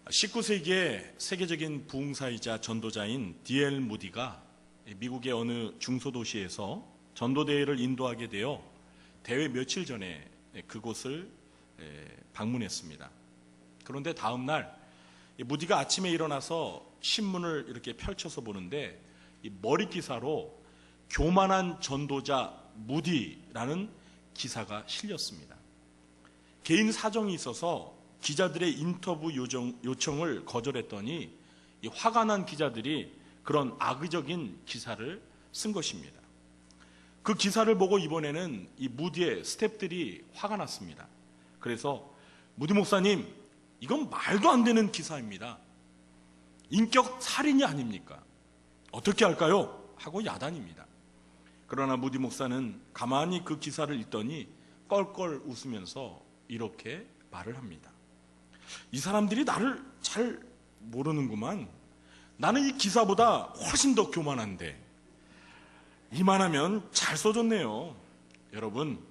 19세기의 세계적인 부흥사이자 전도자인 D.L. 무디가 미국의 어느 중소도시에서 전도대회를 인도하게 되어 대회 며칠 전에 그곳을 방문했습니다. 그런데 다음 날 무디가 아침에 일어나서 신문을 이렇게 펼쳐서 보는데 이 머리 기사로 교만한 전도자 무디라는 기사가 실렸습니다. 개인 사정이 있어서 기자들의 인터뷰 요청을 거절했더니 이 화가 난 기자들이 그런 악의적인 기사를 쓴 것입니다. 그 기사를 보고 이번에는 이 무디의 스태프들이 화가 났습니다. 그래서 무디 목사님, 이건 말도 안 되는 기사입니다. 인격 살인이 아닙니까? 어떻게 할까요? 하고 야단입니다. 그러나 무디 목사는 가만히 그 기사를 읽더니 껄껄 웃으면서 이렇게 말을 합니다. 이 사람들이 나를 잘 모르는구만. 나는 이 기사보다 훨씬 더 교만한데 이만하면 잘 써줬네요. 여러분,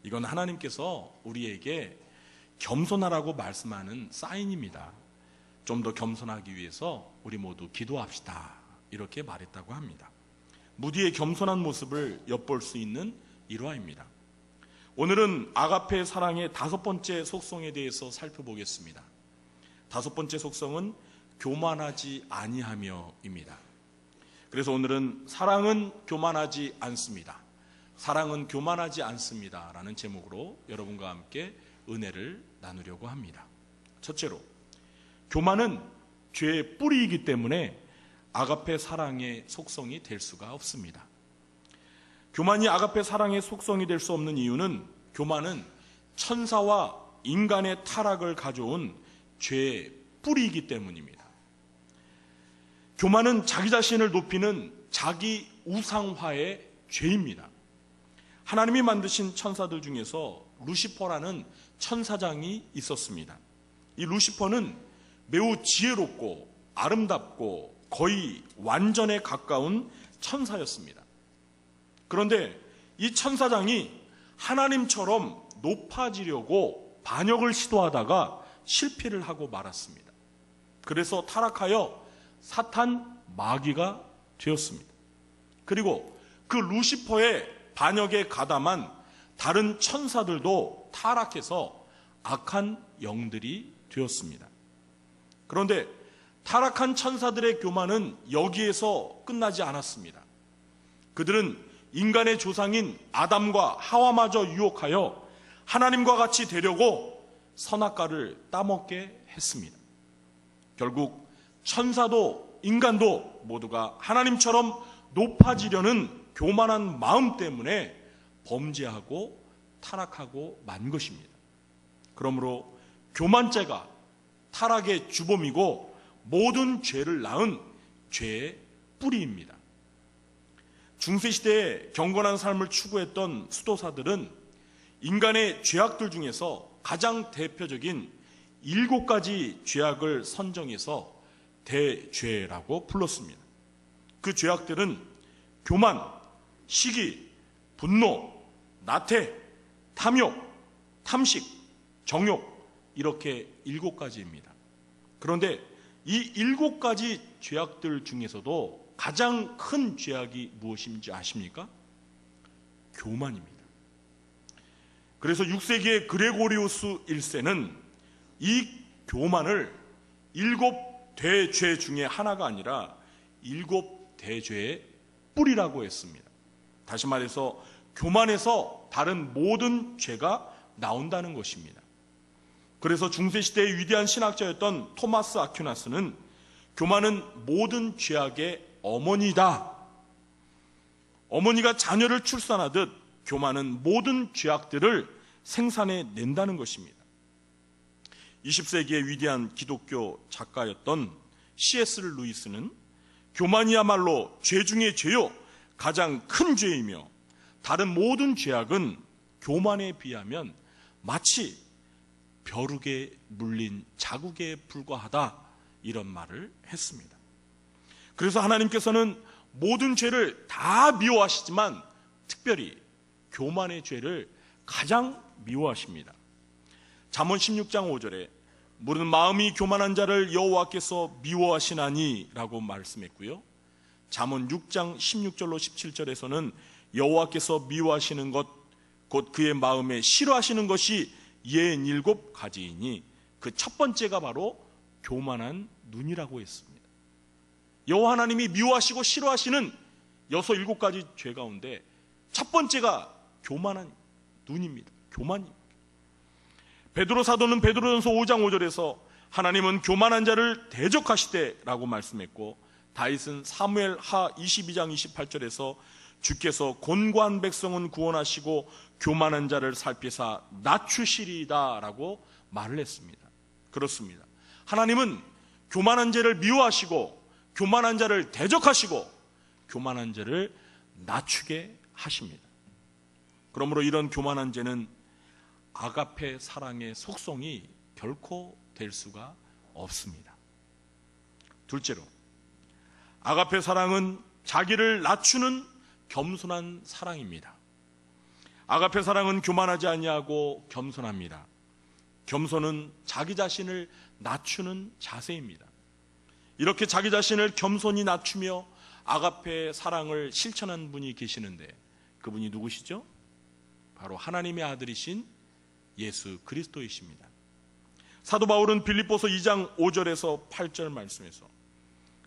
이건 하나님께서 우리에게 겸손하라고 말씀하는 사인입니다. 좀 더 겸손하기 위해서 우리 모두 기도합시다. 이렇게 말했다고 합니다. 무디의 겸손한 모습을 엿볼 수 있는 일화입니다. 오늘은 아가페 사랑의 5번째 속성에 대해서 살펴보겠습니다. 5번째 속성은 교만하지 아니하며입니다. 그래서 오늘은 사랑은 교만하지 않습니다. 사랑은 교만하지 않습니다. 라는 제목으로 여러분과 함께 은혜를 나누려고 합니다. 첫째로, 교만은 죄의 뿌리이기 때문에 아가페 사랑의 속성이 될 수가 없습니다. 교만이 아가페 사랑의 속성이 될 수 없는 이유는 교만은 천사와 인간의 타락을 가져온 죄의 뿌리이기 때문입니다. 교만은 자기 자신을 높이는 자기 우상화의 죄입니다. 하나님이 만드신 천사들 중에서 루시퍼라는 천사장이 있었습니다. 이 루시퍼는 매우 지혜롭고 아름답고 거의 완전에 가까운 천사였습니다. 그런데 이 천사장이 하나님처럼 높아지려고 반역을 시도하다가 실패를 하고 말았습니다. 그래서 타락하여 사탄 마귀가 되었습니다. 그리고 그 루시퍼의 반역에 가담한 다른 천사들도 타락해서 악한 영들이 되었습니다. 그런데 타락한 천사들의 교만은 여기에서 끝나지 않았습니다. 그들은 인간의 조상인 아담과 하와마저 유혹하여 하나님과 같이 되려고 선악과를 따먹게 했습니다. 결국 천사도 인간도 모두가 하나님처럼 높아지려는 교만한 마음 때문에 범죄하고 타락하고 만 것입니다. 그러므로 교만죄가 타락의 주범이고 모든 죄를 낳은 죄의 뿌리입니다. 중세시대에 경건한 삶을 추구했던 수도사들은 인간의 죄악들 중에서 가장 대표적인 7가지 죄악을 선정해서 대죄라고 불렀습니다. 그 죄악들은 교만, 시기, 분노, 나태, 탐욕, 탐식, 정욕, 이렇게 7가지입니다. 그런데 이 7가지 죄악들 중에서도 가장 큰 죄악이 무엇인지 아십니까? 교만입니다. 그래서 6세기의 그레고리우스 1세는 이 교만을 7대죄 중에 하나가 아니라 7대죄의 뿌리라고 했습니다. 다시 말해서 교만에서 다른 모든 죄가 나온다는 것입니다. 그래서 중세시대의 위대한 신학자였던 토마스 아퀴나스는 교만은 모든 죄악의 어머니다. 어머니가 자녀를 출산하듯 교만은 모든 죄악들을 생산해 낸다는 것입니다. 20세기의 위대한 기독교 작가였던 C.S. 루이스는 교만이야말로 죄 중에 죄요 가장 큰 죄이며 다른 모든 죄악은 교만에 비하면 마치 벼룩에 물린 자국에 불과하다, 이런 말을 했습니다. 그래서 하나님께서는 모든 죄를 다 미워하시지만 특별히 교만의 죄를 가장 미워하십니다. 잠언 16장 5절에 무릇 마음이 교만한 자를 여호와께서 미워하시나니 라고 말씀했고요. 잠언 6장 16절로 17절에서는 여호와께서 미워하시는 것 곧 그의 마음에 싫어하시는 것이 67가지이니 그 첫 번째가 바로 교만한 눈이라고 했습니다. 여호와 하나님이 미워하시고 싫어하시는 7가지 죄 가운데 첫 번째가 교만한 눈입니다. 교만입니다. 베드로 사도는 베드로전서 5장 5절에서 하나님은 교만한 자를 대적하시되라고 말씀했고, 다윗은 사무엘 하 22장 28절에서 주께서 곤고한 백성은 구원하시고 교만한 자를 살피사 낮추시리다라고 말을 했습니다. 그렇습니다. 하나님은 교만한 자를 미워하시고 교만한 자를 대적하시고 교만한 자를 낮추게 하십니다. 그러므로 이런 교만한 죄는 아가페 사랑의 속성이 결코 될 수가 없습니다. 둘째로, 아가페 사랑은 자기를 낮추는 겸손한 사랑입니다. 아가페 사랑은 교만하지 아니하고 겸손합니다. 겸손은 자기 자신을 낮추는 자세입니다. 이렇게 자기 자신을 겸손히 낮추며 아가페 사랑을 실천한 분이 계시는데, 그분이 누구시죠? 바로 하나님의 아들이신 예수 그리스도이십니다. 사도 바울은 빌립보서 2장 5절에서 8절 말씀에서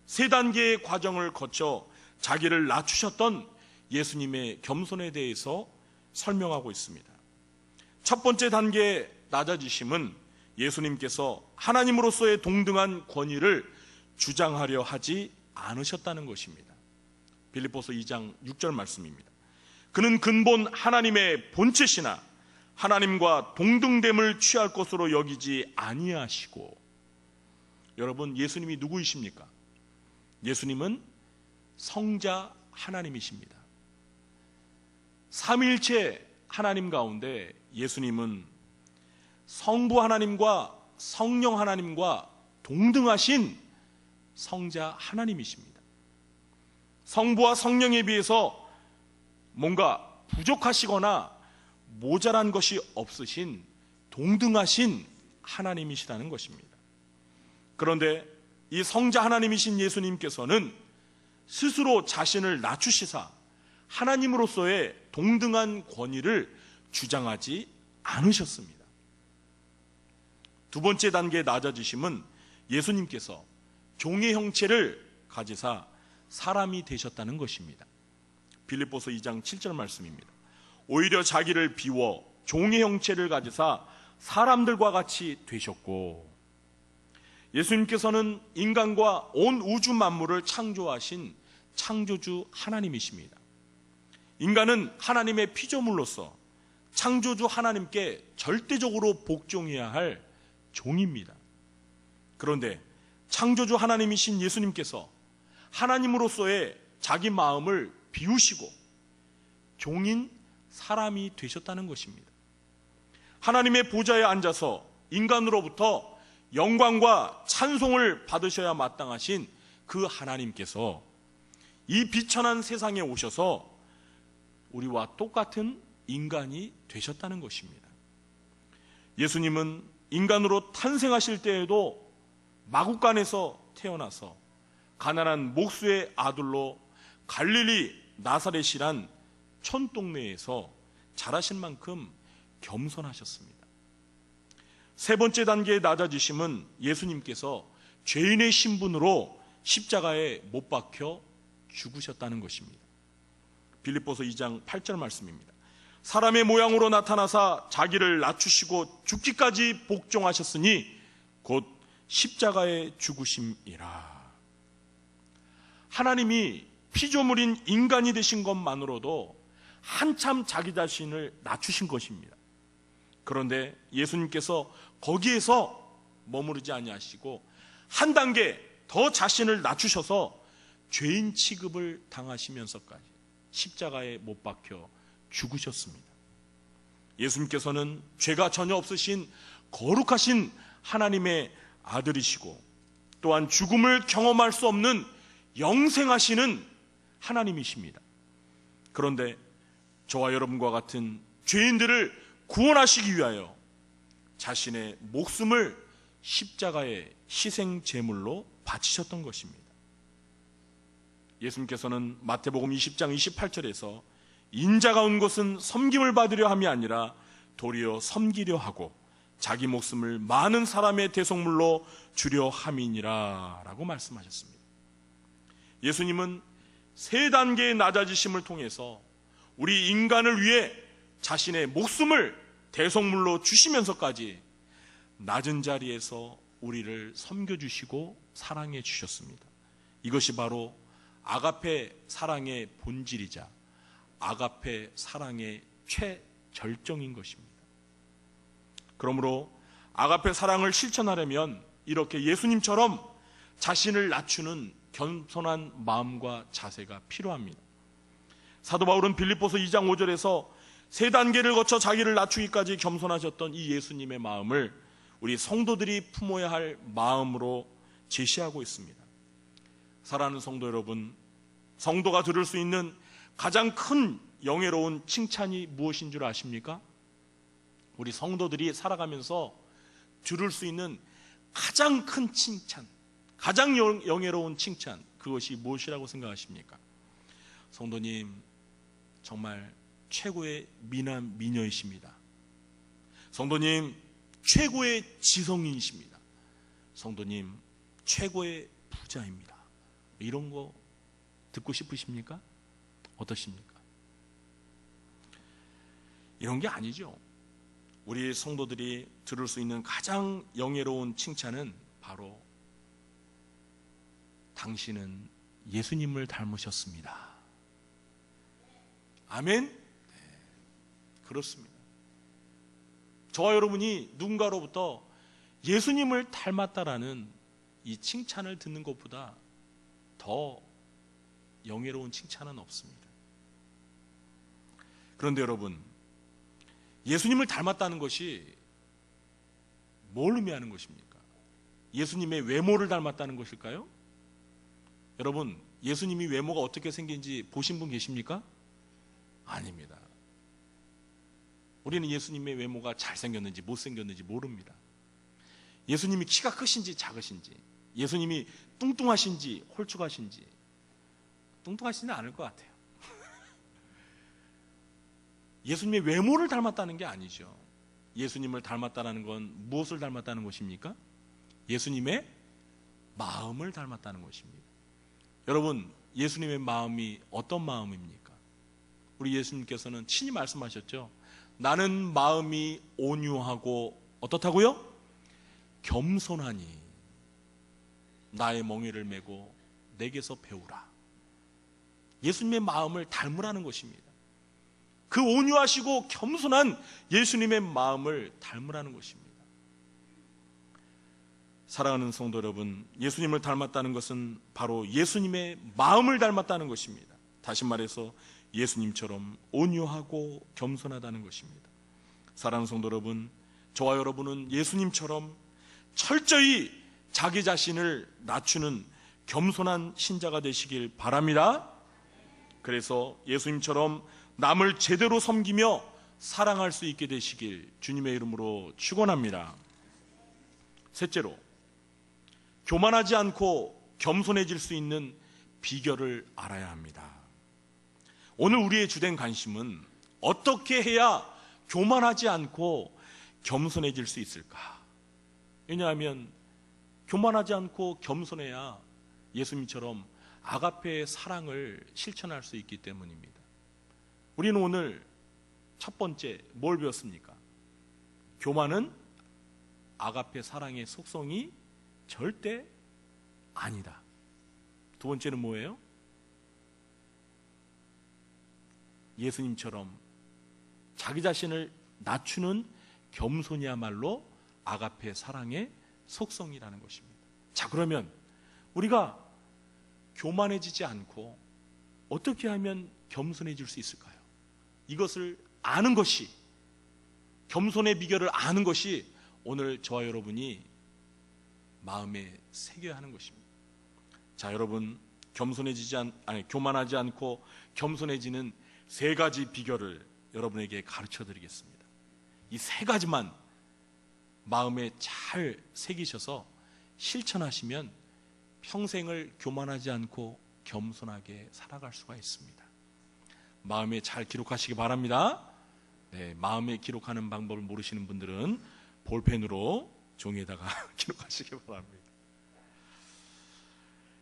3단계의 과정을 거쳐 자기를 낮추셨던 예수님의 겸손에 대해서 설명하고 있습니다. 첫 번째 단계의 낮아지심은 예수님께서 하나님으로서의 동등한 권위를 주장하려 하지 않으셨다는 것입니다. 빌립보서 2장 6절 말씀입니다. 그는 근본 하나님의 본체시나 하나님과 동등됨을 취할 것으로 여기지 아니하시고. 여러분, 예수님이 누구이십니까? 예수님은 성자 하나님이십니다. 삼위일체 하나님 가운데 예수님은 성부 하나님과 성령 하나님과 동등하신 성자 하나님이십니다. 성부와 성령에 비해서 뭔가 부족하시거나 모자란 것이 없으신 동등하신 하나님이시라는 것입니다. 그런데 이 성자 하나님이신 예수님께서는 스스로 자신을 낮추시사 하나님으로서의 동등한 권위를 주장하지 않으셨습니다. 두 번째 단계의 낮아지심은 예수님께서 종의 형체를 가지사 사람이 되셨다는 것입니다. 빌립보서 2장 7절 말씀입니다. 오히려 자기를 비워 종의 형체를 가지사 사람들과 같이 되셨고. 예수님께서는 인간과 온 우주 만물을 창조하신 창조주 하나님이십니다. 인간은 하나님의 피조물로서 창조주 하나님께 절대적으로 복종해야 할 종입니다. 그런데 창조주 하나님이신 예수님께서 하나님으로서의 자기 마음을 비우시고 종인 사람이 되셨다는 것입니다. 하나님의 보좌에 앉아서 인간으로부터 영광과 찬송을 받으셔야 마땅하신 그 하나님께서 이 비천한 세상에 오셔서 우리와 똑같은 인간이 되셨다는 것입니다. 예수님은 인간으로 탄생하실 때에도 마구간에서 태어나서 가난한 목수의 아들로 갈릴리 나사렛이란 촌동네에서 자라신 만큼 겸손하셨습니다. 세 번째 단계의 낮아지심은 예수님께서 죄인의 신분으로 십자가에 못 박혀 죽으셨다는 것입니다. 빌립보서 2장 8절 말씀입니다. 사람의 모양으로 나타나사 자기를 낮추시고 죽기까지 복종하셨으니 곧 십자가에 죽으심이라. 하나님이 피조물인 인간이 되신 것만으로도 한참 자기 자신을 낮추신 것입니다. 그런데 예수님께서 거기에서 머무르지 아니하시고 한 단계 더 자신을 낮추셔서 죄인 취급을 당하시면서까지 십자가에 못 박혀 죽으셨습니다. 예수님께서는 죄가 전혀 없으신 거룩하신 하나님의 아들이시고 또한 죽음을 경험할 수 없는 영생하시는 하나님이십니다. 그런데 저와 여러분과 같은 죄인들을 구원하시기 위하여 자신의 목숨을 십자가의 희생 제물로 바치셨던 것입니다. 예수님께서는 마태복음 20장 28절에서 인자가 온 것은 섬김을 받으려 함이 아니라 도리어 섬기려 하고 자기 목숨을 많은 사람의 대속물로 주려 함이니라 라고 말씀하셨습니다. 예수님은 세 단계의 낮아지심을 통해서 우리 인간을 위해 자신의 목숨을 대속물로 주시면서까지 낮은 자리에서 우리를 섬겨주시고 사랑해 주셨습니다. 이것이 바로 아가페 사랑의 본질이자 아가페 사랑의 최절정인 것입니다. 그러므로 아가페 사랑을 실천하려면 이렇게 예수님처럼 자신을 낮추는 겸손한 마음과 자세가 필요합니다. 사도 바울은 빌립보서 2장 5절에서 세 단계를 거쳐 자기를 낮추기까지 겸손하셨던 이 예수님의 마음을 우리 성도들이 품어야 할 마음으로 제시하고 있습니다. 사랑하는 성도 여러분, 성도가 들을 수 있는 가장 큰 영예로운 칭찬이 무엇인 줄 아십니까? 우리 성도들이 살아가면서 들을 수 있는 가장 큰 칭찬, 가장 영예로운 칭찬, 그것이 무엇이라고 생각하십니까? 성도님, 정말 최고의 미남 미녀이십니다. 성도님, 최고의 지성인이십니다. 성도님, 최고의 부자입니다. 이런 거 듣고 싶으십니까? 어떠십니까? 이런 게 아니죠. 우리 성도들이 들을 수 있는 가장 영예로운 칭찬은 바로 당신은 예수님을 닮으셨습니다. 아멘? 네, 그렇습니다. 저와 여러분이 누군가로부터 예수님을 닮았다라는 이 칭찬을 듣는 것보다 더 영예로운 칭찬은 없습니다. 그런데 여러분, 예수님을 닮았다는 것이 뭘 의미하는 것입니까? 예수님의 외모를 닮았다는 것일까요? 여러분, 예수님이 외모가 어떻게 생긴지 보신 분 계십니까? 아닙니다. 우리는 예수님의 외모가 잘생겼는지 못생겼는지 모릅니다. 예수님이 키가 크신지 작으신지, 예수님이 뚱뚱하신지 홀쭉하신지, 뚱뚱하시지는 않을 것 같아요. 예수님의 외모를 닮았다는 게 아니죠. 예수님을 닮았다는 건 무엇을 닮았다는 것입니까? 예수님의 마음을 닮았다는 것입니다. 여러분, 예수님의 마음이 어떤 마음입니까? 우리 예수님께서는 친히 말씀하셨죠. 나는 마음이 온유하고 어떻다고요? 겸손하니 나의 멍에를 메고 내게서 배우라. 예수님의 마음을 닮으라는 것입니다. 그 온유하시고 겸손한 예수님의 마음을 닮으라는 것입니다. 사랑하는 성도 여러분, 예수님을 닮았다는 것은 바로 예수님의 마음을 닮았다는 것입니다. 다시 말해서 예수님처럼 온유하고 겸손하다는 것입니다. 사랑하는 성도 여러분, 저와 여러분은 예수님처럼 철저히 자기 자신을 낮추는 겸손한 신자가 되시길 바랍니다. 그래서 예수님처럼 남을 제대로 섬기며 사랑할 수 있게 되시길 주님의 이름으로 축원합니다. 셋째로, 교만하지 않고 겸손해질 수 있는 비결을 알아야 합니다. 오늘 우리의 주된 관심은 어떻게 해야 교만하지 않고 겸손해질 수 있을까? 왜냐하면 교만하지 않고 겸손해야 예수님처럼 아가페의 사랑을 실천할 수 있기 때문입니다. 우리는 오늘 첫 번째 뭘 배웠습니까? 교만은 아가페 사랑의 속성이 절대 아니다. 두 번째는 뭐예요? 예수님처럼 자기 자신을 낮추는 겸손이야말로 아가페 사랑의 속성이라는 것입니다. 자, 그러면 우리가 교만해지지 않고 어떻게 하면 겸손해질 수 있을까요? 이것을 아는 것이, 겸손의 비결을 아는 것이 오늘 저와 여러분이 마음에 새겨야 하는 것입니다. 자, 여러분, 교만하지 않고 겸손해지는 세 가지 비결을 여러분에게 가르쳐 드리겠습니다. 이 세 가지만 마음에 잘 새기셔서 실천하시면 평생을 교만하지 않고 겸손하게 살아갈 수가 있습니다. 마음에 잘 기록하시기 바랍니다. 네, 마음에 기록하는 방법을 모르시는 분들은 볼펜으로 종이에다가 기록하시기 바랍니다.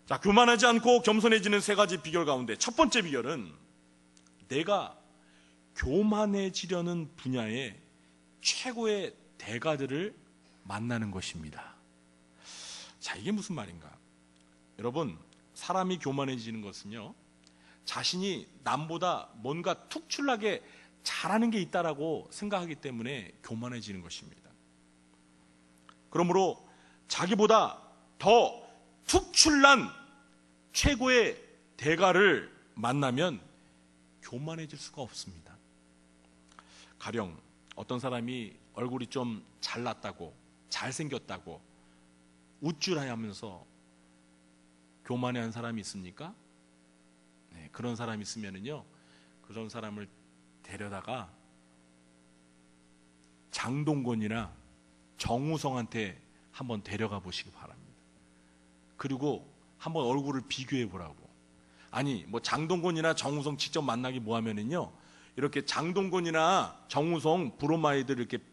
자, 교만하지 않고 겸손해지는 세 가지 비결 가운데 첫 번째 비결은 내가 교만해지려는 분야의 최고의 대가들을 만나는 것입니다. 자, 이게 무슨 말인가? 여러분, 사람이 교만해지는 것은요, 자신이 남보다 뭔가 특출나게 잘하는 게 있다라고 생각하기 때문에 교만해지는 것입니다. 그러므로 자기보다 더 특출난 최고의 대가를 만나면 교만해질 수가 없습니다. 가령 어떤 사람이 얼굴이 좀 잘났다고, 잘생겼다고 우쭐하면서 교만해한 사람이 있습니까? 네, 그런 사람이 있으면은요, 그런 사람을 데려다가 장동건이나 정우성한테 한번 데려가 보시기 바랍니다. 그리고 한번 얼굴을 비교해 보라고. 아니, 뭐 장동건이나 정우성 직접 만나기 뭐하면은요, 이렇게 장동건이나 정우성 브로마이드를 이렇게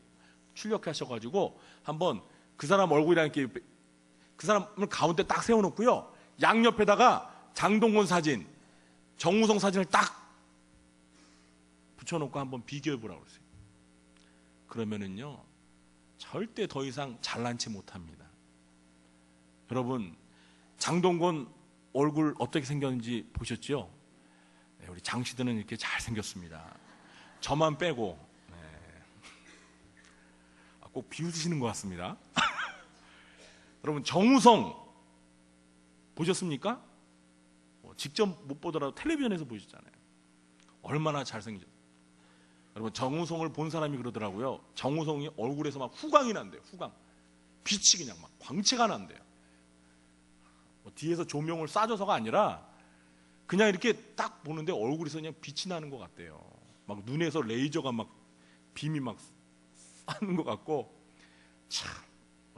출력하셔가지고 한번 그 사람 얼굴이랑 이렇게 그 사람을 가운데 딱 세워놓고요, 양옆에다가 장동건 사진, 정우성 사진을 딱 붙여놓고 한번 비교해 보라고 그러세요. 그러면은요, 절대 더 이상 잘난 체 못합니다. 여러분, 장동건 얼굴 어떻게 생겼는지 보셨죠? 네, 우리 장씨들은 이렇게 잘생겼습니다. 저만 빼고. 네. 꼭 비웃으시는 것 같습니다. 여러분, 정우성 보셨습니까? 직접 못 보더라도 텔레비전에서 보셨잖아요. 얼마나 잘생겼어요. 여러분, 정우성을 본 사람이 그러더라고요. 정우성이 얼굴에서 막 후광이 난대요. 후광. 빛이 그냥 막 광채가 난대요. 뒤에서 조명을 쏴줘서가 아니라 그냥 이렇게 딱 보는데 얼굴에서 그냥 빛이 나는 것 같대요. 막 눈에서 레이저가 막 빔이 막 쏴는 것 같고, 참,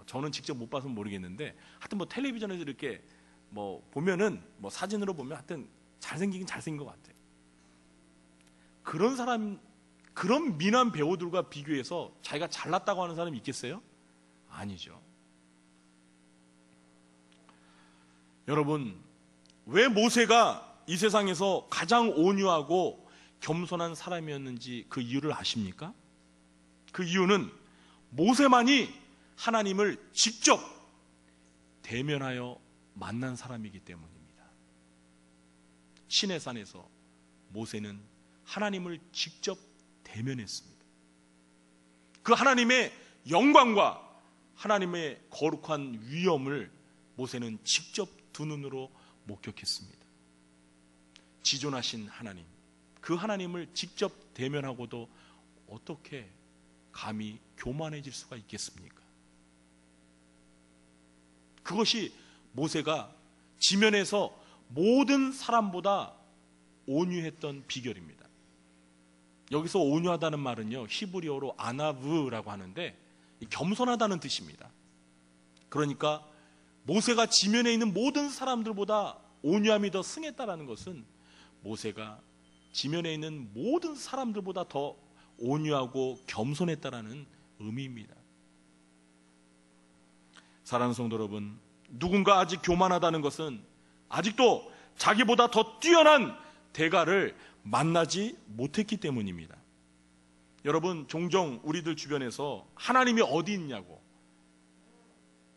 저는 직접 못 봐서 모르겠는데, 하여튼 뭐 텔레비전에서 이렇게 뭐 보면은, 뭐 사진으로 보면 하여튼 잘생기긴 잘생긴 것 같아요. 그런 사람, 그런 미남 배우들과 비교해서 자기가 잘났다고 하는 사람이 있겠어요? 아니죠. 여러분, 왜 모세가 이 세상에서 가장 온유하고 겸손한 사람이었는지 그 이유를 아십니까? 그 이유는 모세만이 하나님을 직접 대면하여 만난 사람이기 때문입니다. 시내산에서 모세는 하나님을 직접 대면했습니다. 그 하나님의 영광과 하나님의 거룩한 위엄을 모세는 직접 두 눈으로 목격했습니다. 지존하신 하나님, 그 하나님을 직접 대면하고도 어떻게 감히 교만해질 수가 있겠습니까? 그것이 모세가 지면에서 모든 사람보다 온유했던 비결입니다. 여기서 온유하다는 말은요, 히브리어로 아나브라고 하는데 겸손하다는 뜻입니다. 그러니까 모세가 지면에 있는 모든 사람들보다 온유함이 더 승했다라는 것은 모세가 지면에 있는 모든 사람들보다 더 온유하고 겸손했다라는 의미입니다. 사랑하는 성도 여러분, 누군가 아직 교만하다는 것은 아직도 자기보다 더 뛰어난 대가를 만나지 못했기 때문입니다. 여러분, 종종 우리들 주변에서 하나님이 어디 있냐고,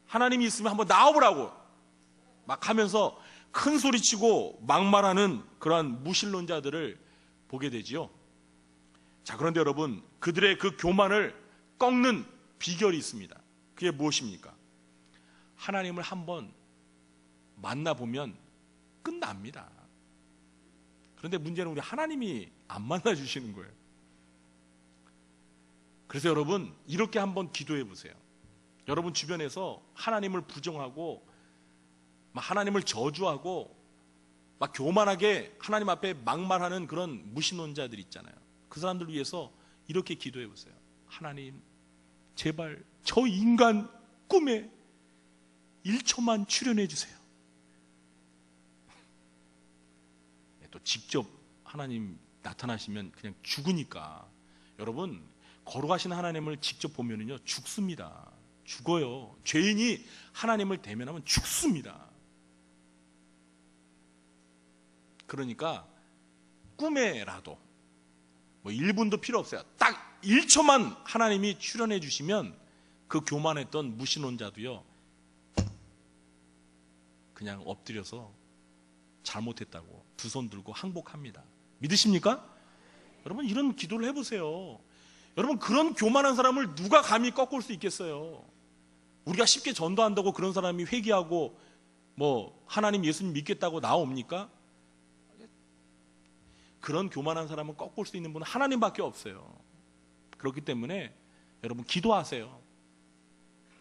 하나님이 있으면 한번 나와보라고 막 하면서 큰 소리치고 막말하는 그러한 무신론자들을 보게 되지요. 자, 그런데 여러분, 그들의 그 교만을 꺾는 비결이 있습니다. 그게 무엇입니까? 하나님을 한번 만나보면 끝납니다. 그런데 문제는 우리 하나님이 안 만나주시는 거예요. 그래서 여러분, 이렇게 한번 기도해 보세요. 여러분 주변에서 하나님을 부정하고 막 하나님을 저주하고 막 교만하게 하나님 앞에 막말하는 그런 무신론자들 있잖아요. 그 사람들을 위해서 이렇게 기도해 보세요. 하나님, 제발 저 인간 꿈에 1초만 출연해 주세요. 또 직접 하나님 나타나시면 그냥 죽으니까, 여러분 거룩하신 하나님을 직접 보면은요 죽습니다. 죽어요. 죄인이 하나님을 대면하면 죽습니다. 그러니까 꿈에라도 뭐 1분도 필요 없어요. 딱 1초만 하나님이 출연해 주시면 그 교만했던 무신론자도요 그냥 엎드려서 잘못했다고 두 손 들고 항복합니다. 믿으십니까? 여러분 이런 기도를 해보세요. 여러분 그런 교만한 사람을 누가 감히 꺾을 수 있겠어요? 우리가 쉽게 전도한다고 그런 사람이 회개하고 뭐 하나님 예수님 믿겠다고 나옵니까? 그런 교만한 사람을 꺾을 수 있는 분은 하나님밖에 없어요. 그렇기 때문에 여러분 기도하세요.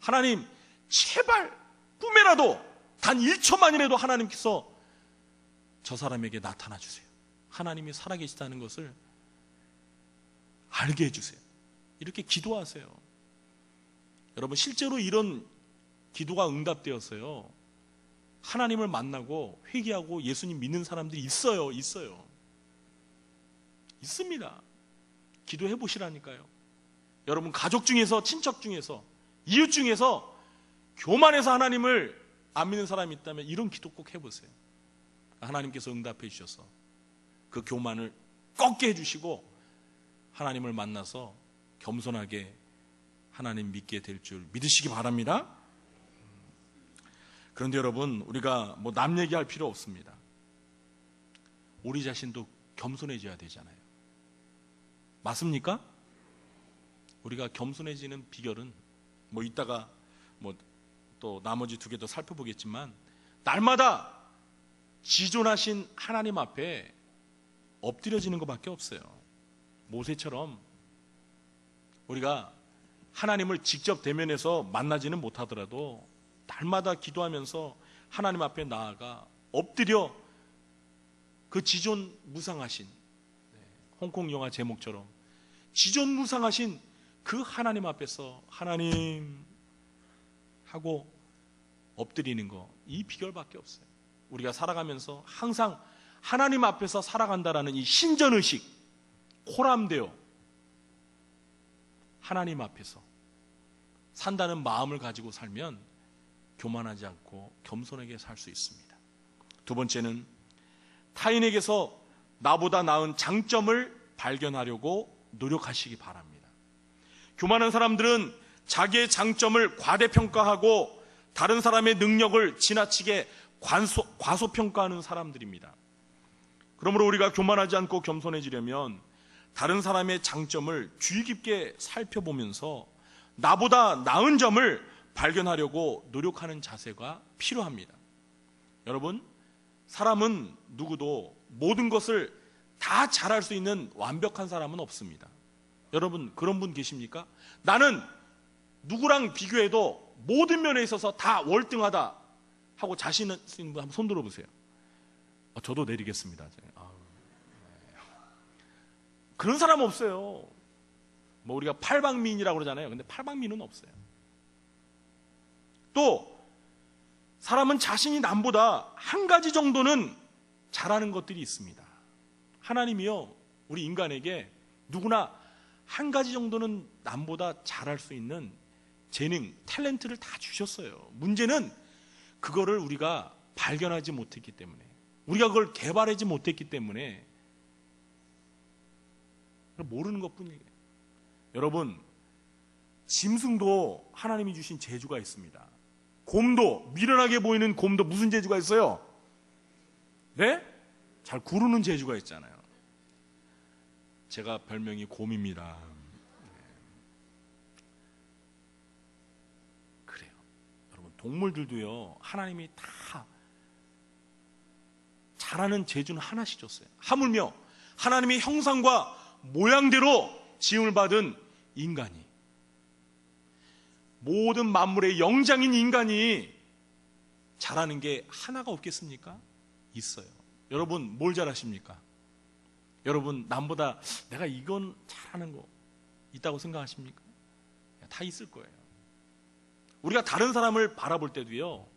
하나님 제발 꿈에라도 단 1초만이라도 하나님께서 저 사람에게 나타나 주세요. 하나님이 살아계시다는 것을 알게 해주세요. 이렇게 기도하세요. 여러분 실제로 이런 기도가 응답되었어요. 하나님을 만나고 회개하고 예수님 믿는 사람들이 있어요. 있습니다. 기도해 보시라니까요. 여러분 가족 중에서, 친척 중에서, 이웃 중에서 교만해서 하나님을 안 믿는 사람이 있다면 이런 기도 꼭 해보세요. 하나님께서 응답해 주셔서 그 교만을 꺾게 해주시고 하나님을 만나서 겸손하게 하나님 믿게 될 줄 믿으시기 바랍니다. 그런데 여러분 우리가 뭐 남 얘기할 필요 없습니다. 우리 자신도 겸손해져야 되잖아요. 맞습니까? 우리가 겸손해지는 비결은 뭐 이따가 뭐 또 나머지 두 개 더 살펴보겠지만 날마다 지존하신 하나님 앞에 엎드려지는 것밖에 없어요. 모세처럼 우리가 하나님을 직접 대면해서 만나지는 못하더라도 날마다 기도하면서 하나님 앞에 나아가 엎드려 그 지존무상하신, 홍콩 영화 제목처럼 지존무상하신 그 하나님 앞에서 하나님 하고 엎드리는 거, 이 비결밖에 없어요. 우리가 살아가면서 항상 하나님 앞에서 살아간다라는 이 신전의식 코람되어 하나님 앞에서 산다는 마음을 가지고 살면 교만하지 않고 겸손하게 살 수 있습니다. 두 번째는 타인에게서 나보다 나은 장점을 발견하려고 노력하시기 바랍니다. 교만한 사람들은 자기의 장점을 과대평가하고 다른 사람의 능력을 지나치게 과소평가하는 사람들입니다. 그러므로 우리가 교만하지 않고 겸손해지려면 다른 사람의 장점을 주의 깊게 살펴보면서 나보다 나은 점을 발견하려고 노력하는 자세가 필요합니다. 여러분, 사람은 누구도 모든 것을 다 잘할 수 있는 완벽한 사람은 없습니다. 여러분 그런 분 계십니까? 나는 누구랑 비교해도 모든 면에 있어서 다 월등하다 하고 자신 있는 분 한번 손 들어보세요. 저도 내리겠습니다. 그런 사람 없어요. 뭐 우리가 팔방미인이라고 그러잖아요. 근데 팔방미인은 없어요. 또 사람은 자신이 남보다 한 가지 정도는 잘하는 것들이 있습니다. 하나님이요 우리 인간에게 누구나 한 가지 정도는 남보다 잘할 수 있는 재능, 탤런트를 다 주셨어요. 문제는 그거를 우리가 발견하지 못했기 때문에, 우리가 그걸 개발하지 못했기 때문에 모르는 것뿐이에요. 여러분, 짐승도 하나님이 주신 재주가 있습니다. 곰도, 미련하게 보이는 곰도 무슨 재주가 있어요? 네? 잘 구르는 재주가 있잖아요. 제가 별명이 곰입니다. 그래요. 여러분, 동물들도요, 하나님이 다 잘하는 재주는 하나씩 줬어요. 하물며 하나님의 형상과 모양대로 지음을 받은 인간이, 모든 만물의 영장인 인간이 잘하는 게 하나가 없겠습니까? 있어요. 여러분 뭘 잘하십니까? 여러분 남보다 내가 이건 잘하는 거 있다고 생각하십니까? 다 있을 거예요. 우리가 다른 사람을 바라볼 때도요,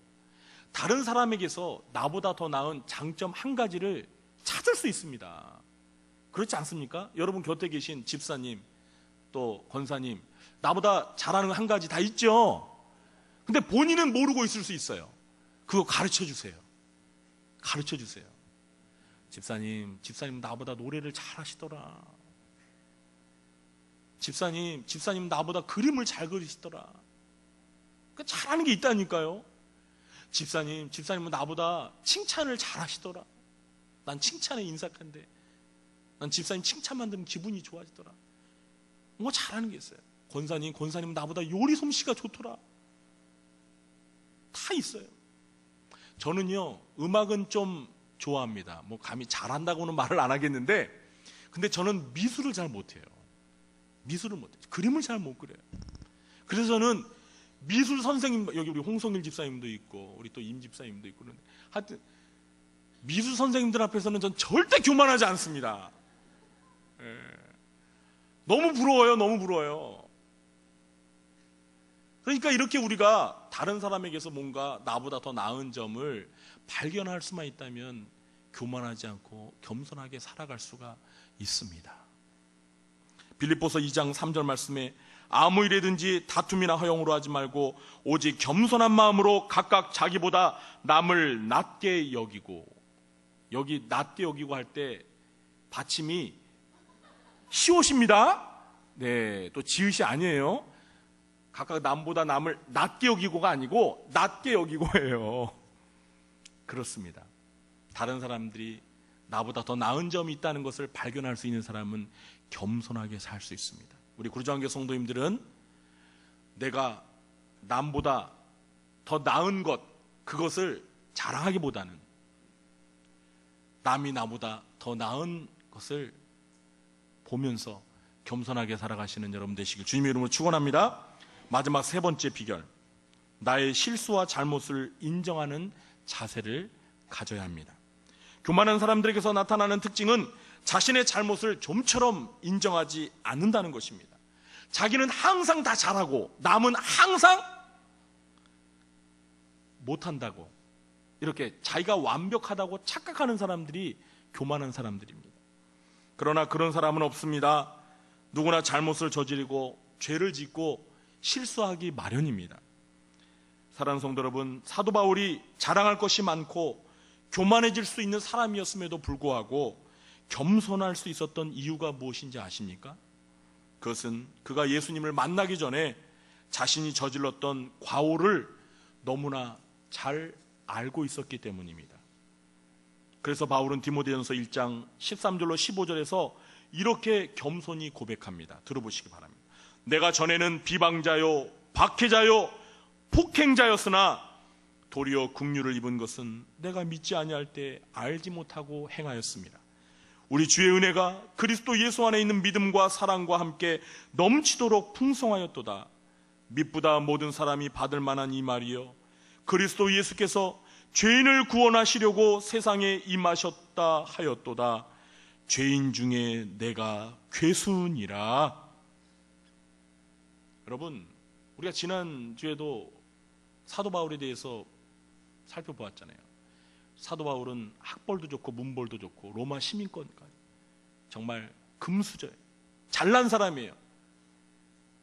다른 사람에게서 나보다 더 나은 장점 한 가지를 찾을 수 있습니다. 그렇지 않습니까? 여러분 곁에 계신 집사님, 또 권사님, 나보다 잘하는 한 가지 다 있죠? 근데 본인은 모르고 있을 수 있어요. 그거 가르쳐 주세요. 가르쳐 주세요. 집사님 나보다 노래를 잘하시더라. 집사님 나보다 그림을 잘 그리시더라. 그러니까 잘하는 게 있다니까요. 집사님은 나보다 칭찬을 잘하시더라. 난 칭찬에 인색한데, 난 집사님 칭찬만 들으면 기분이 좋아지더라. 뭐 잘하는 게 있어요. 권사님은 나보다 요리 솜씨가 좋더라. 다 있어요. 저는요, 음악은 좀 좋아합니다. 뭐 감히 잘한다고는 말을 안 하겠는데, 근데 저는 미술을 잘 못해요. 미술을 못해요. 그림을 잘 못 그려요. 그래서 저는 미술 선생님, 여기 우리 홍성일 집사님도 있고 우리 또 임 집사님도 있고, 그런데 하여튼 미술 선생님들 앞에서는 전 절대 교만하지 않습니다. 예. 너무 부러워요. 너무 부러워요. 그러니까 이렇게 우리가 다른 사람에게서 뭔가 나보다 더 나은 점을 발견할 수만 있다면 교만하지 않고 겸손하게 살아갈 수가 있습니다. 빌립보서 2장 3절 말씀에 아무 일에든지 다툼이나 허용으로 하지 말고 오직 겸손한 마음으로 각각 자기보다 남을 낮게 여기고, 여기 낮게 여기고 할 때 받침이 시옷입니다. 네, 또 지읒이 아니에요. 각각 남보다 남을 낮게 여기고가 아니고 낮게 여기고예요. 그렇습니다. 다른 사람들이 나보다 더 나은 점이 있다는 것을 발견할 수 있는 사람은 겸손하게 살 수 있습니다. 우리 구로장교 성도님들은 내가 남보다 더 나은 것, 그것을 자랑하기보다는 남이 나보다 더 나은 것을 보면서 겸손하게 살아가시는 여러분 되시길 주님의 이름으로 축원합니다. 마지막 세 번째 비결, 나의 실수와 잘못을 인정하는 자세를 가져야 합니다. 교만한 사람들에게서 나타나는 특징은 자신의 잘못을 좀처럼 인정하지 않는다는 것입니다. 자기는 항상 다 잘하고 남은 항상 못한다고, 이렇게 자기가 완벽하다고 착각하는 사람들이 교만한 사람들입니다. 그러나 그런 사람은 없습니다. 누구나 잘못을 저지르고 죄를 짓고 실수하기 마련입니다. 사랑하는 성도 여러분, 사도 바울이 자랑할 것이 많고 교만해질 수 있는 사람이었음에도 불구하고 겸손할 수 있었던 이유가 무엇인지 아십니까? 그것은 그가 예수님을 만나기 전에 자신이 저질렀던 과오를 너무나 잘 알고 있었기 때문입니다. 그래서 바울은 디모데전서 1장 13절로 15절에서 이렇게 겸손히 고백합니다. 들어보시기 바랍니다. 내가 전에는 비방자요 박해자요 폭행자였으나 도리어 긍휼을 입은 것은 내가 믿지 아니할 때 알지 못하고 행하였습니다. 우리 주의 은혜가 그리스도 예수 안에 있는 믿음과 사랑과 함께 넘치도록 풍성하였도다. 믿보다 모든 사람이 받을 만한 이 말이요, 그리스도 예수께서 죄인을 구원하시려고 세상에 임하셨다 하였도다. 죄인 중에 내가 괴수니라. 여러분, 우리가 지난주에도 사도 바울에 대해서 살펴보았잖아요. 사도 바울은 학벌도 좋고 문벌도 좋고 로마 시민권까지 정말 금수저예요. 잘난 사람이에요.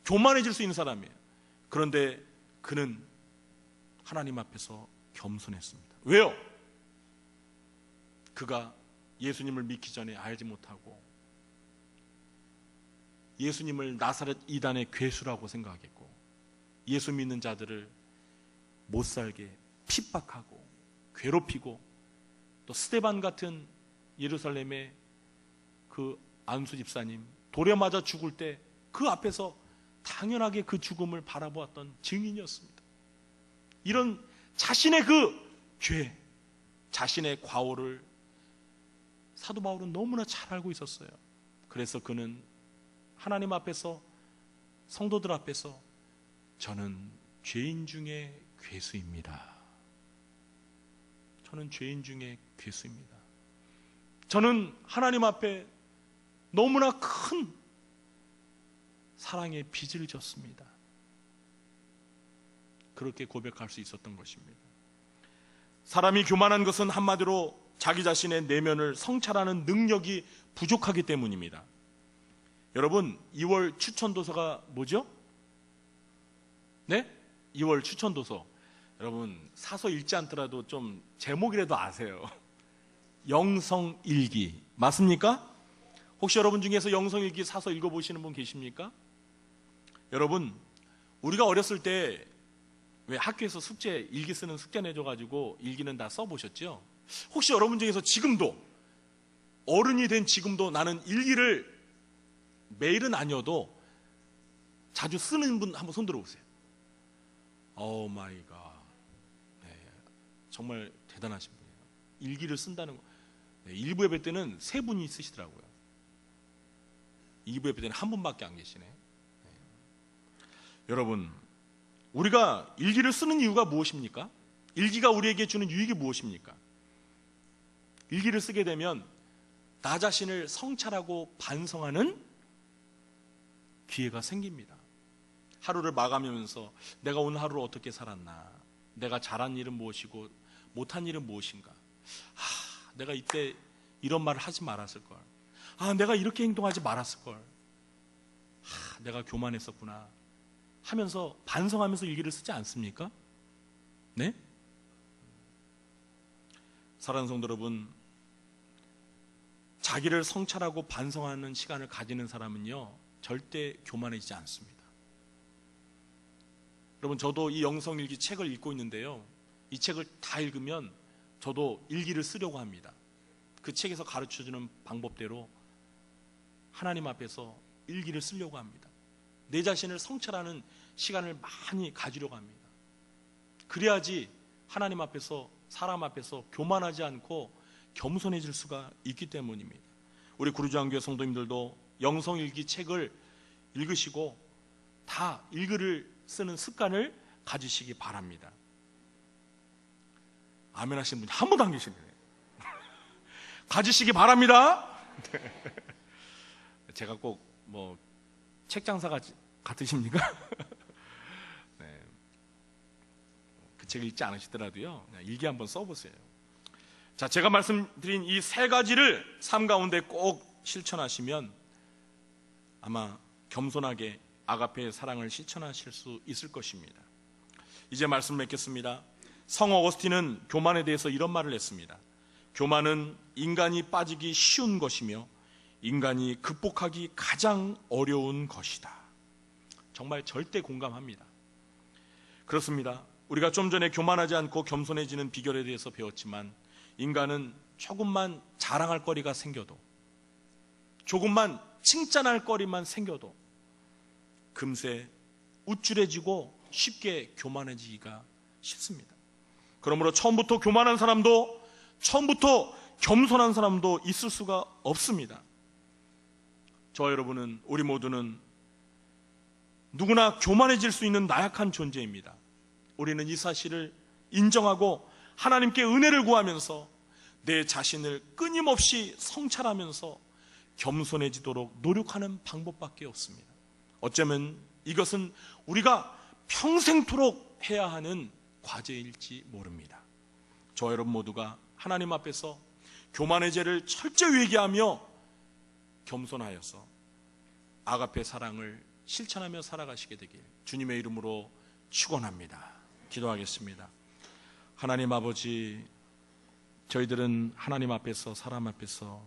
교만해질 수 있는 사람이에요. 그런데 그는 하나님 앞에서 겸손했습니다. 왜요? 그가 예수님을 믿기 전에 알지 못하고 예수님을 나사렛 이단의 괴수라고 생각했고 예수 믿는 자들을 못살게 핍박하고 괴롭히고 또 스데반 같은 예루살렘의 그 안수 집사님 돌에 맞아 죽을 때 그 앞에서 당연하게 그 죽음을 바라보았던 증인이었습니다. 이런 자신의 그 죄, 자신의 과오를 사도 바울은 너무나 잘 알고 있었어요. 그래서 그는 하나님 앞에서, 성도들 앞에서 저는 죄인 중에 괴수입니다. 저는 죄인 중에 괴수입니다. 저는 하나님 앞에 너무나 큰 사랑의 빚을 졌습니다. 그렇게 고백할 수 있었던 것입니다. 사람이 교만한 것은 한마디로 자기 자신의 내면을 성찰하는 능력이 부족하기 때문입니다. 여러분, 2월 추천도서가 뭐죠? 네? 2월 추천도서. 여러분, 사서 읽지 않더라도 좀 제목이라도 아세요. 영성일기. 맞습니까? 혹시 여러분 중에서 영성일기 사서 읽어보시는 분 계십니까? 여러분, 우리가 어렸을 때 왜 학교에서 숙제, 일기 쓰는 숙제 내줘가지고 일기는 다 써보셨죠? 혹시 여러분 중에서 지금도, 어른이 된 지금도 나는 일기를 매일은 아니어도 자주 쓰는 분 한번 손 들어보세요. 오 마이 갓. 네, 정말 대단하신 분이에요. 일기를 쓴다는 거. 네, 일부 예배 때는 3분이 쓰시더라고요. 2부 예배 때는 한 분밖에 안 계시네. 네. 여러분, 우리가 일기를 쓰는 이유가 무엇입니까? 일기가 우리에게 주는 유익이 무엇입니까? 일기를 쓰게 되면 나 자신을 성찰하고 반성하는 기회가 생깁니다. 하루를 마감하면서 내가 오늘 하루를 어떻게 살았나, 내가 잘한 일은 무엇이고 못한 일은 무엇인가, 내가 이때 이런 말을 하지 말았을걸, 내가 이렇게 행동하지 말았을걸, 내가 교만했었구나 하면서 반성하면서 일기를 쓰지 않습니까? 네? 사랑하는 성도 여러분, 자기를 성찰하고 반성하는 시간을 가지는 사람은요, 절대 교만해지지 않습니다. 여러분, 저도 이 영성일기 책을 읽고 있는데요, 이 책을 다 읽으면 저도 일기를 쓰려고 합니다. 그 책에서 가르쳐주는 방법대로 하나님 앞에서 일기를 쓰려고 합니다. 내 자신을 성찰하는 시간을 많이 가지려고 합니다. 그래야지 하나님 앞에서, 사람 앞에서 교만하지 않고 겸손해질 수가 있기 때문입니다. 우리 구루주안교회 성도님들도 영성일기 책을 읽으시고 다 일기를 쓰는 습관을 가지시기 바랍니다. 아멘 하시는 분이 한 분도 안 계시네요. 가지시기 바랍니다. 제가 꼭 책장사 같으십니까? 네. 그 책 읽지 않으시더라도요, 일기 한번 써보세요. 자, 제가 말씀드린 이 3가지를 삶 가운데 꼭 실천하시면 아마 겸손하게 아가페의 사랑을 실천하실 수 있을 것입니다. 이제 말씀 맺겠습니다. 성 어거스틴은 교만에 대해서 이런 말을 했습니다. 교만은 인간이 빠지기 쉬운 것이며 인간이 극복하기 가장 어려운 것이다. 정말 절대 공감합니다. 그렇습니다. 우리가 좀 전에 교만하지 않고 겸손해지는 비결에 대해서 배웠지만, 인간은 조금만 자랑할 거리가 생겨도, 조금만 칭찬할 거리만 생겨도 금세 우쭐해지고 쉽게 교만해지기가 쉽습니다. 그러므로 처음부터 교만한 사람도, 처음부터 겸손한 사람도 있을 수가 없습니다. 저와 여러분은, 우리 모두는 누구나 교만해질 수 있는 나약한 존재입니다. 우리는 이 사실을 인정하고 하나님께 은혜를 구하면서 내 자신을 끊임없이 성찰하면서 겸손해지도록 노력하는 방법밖에 없습니다. 어쩌면 이것은 우리가 평생토록 해야 하는 과제일지 모릅니다. 저와 여러분 모두가 하나님 앞에서 교만의 죄를 철저히 회개하며 겸손하여서 아가페 사랑을 실천하며 살아가시게 되길 주님의 이름으로 축원합니다. 기도하겠습니다. 하나님 아버지, 저희들은 하나님 앞에서, 사람 앞에서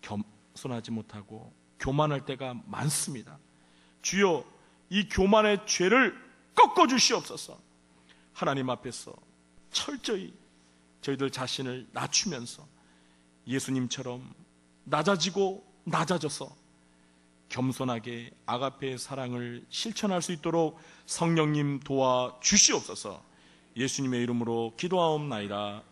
겸손하지 못하고 교만할 때가 많습니다. 주여, 이 교만의 죄를 꺾어 주시옵소서. 하나님 앞에서 철저히 저희들 자신을 낮추면서 예수님처럼 낮아지고 낮아져서 겸손하게 아가페의 사랑을 실천할 수 있도록 성령님 도와 주시옵소서. 예수님의 이름으로 기도하옵나이다.